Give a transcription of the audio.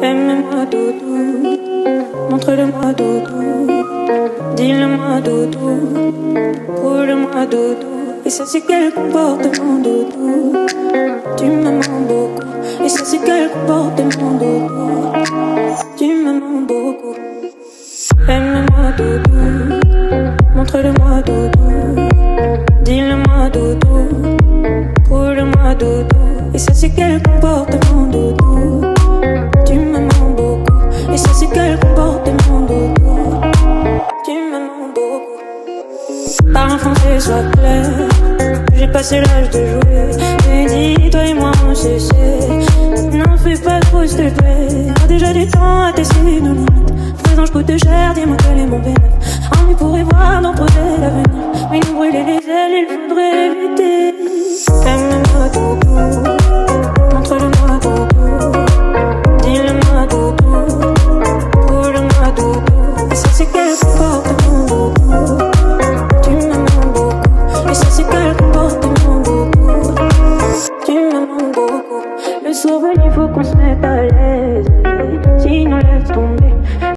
Aime-moi doudou, montre-le-moi doudou, dis-le-moi doudou, roule-moi doudou. Et ça c'est quel comportement doudou, tu me mens beaucoup. Et ça c'est quel comportement doudou, tu me mens beaucoup. Aime-moi doudou, montre-le-moi doudou, dis-le-moi doudou, roule-moi doudou. Et ça c'est quel comportement doudou, tu me mens beaucoup. Et ça c'est quel comportement doudou, tu me mens beaucoup. Parle en français, sois clair, j'ai passé l'âge de jouer. J'ai dit, toi et moi on sait. N'en fais pas trop s'il te plaît, a déjà du temps à tester nos limites. Présent je coûte cher, dis-moi quel est mon bénéfice. On pourrait voir dans projet l'avenir, mais nous brûler les ailes, il faudrait éviter. Aime-moi doudou, montre-le-moi doudou, dis-le-moi doudou, roule-moi doudou. Et ça c'est quel comportement doudou, tu me mens beaucoup. Et ça c'est quel comportement doudou, tu me mens beaucoup. Le soir venu faut qu'on se mette à l'aise, sinon laisse tomber.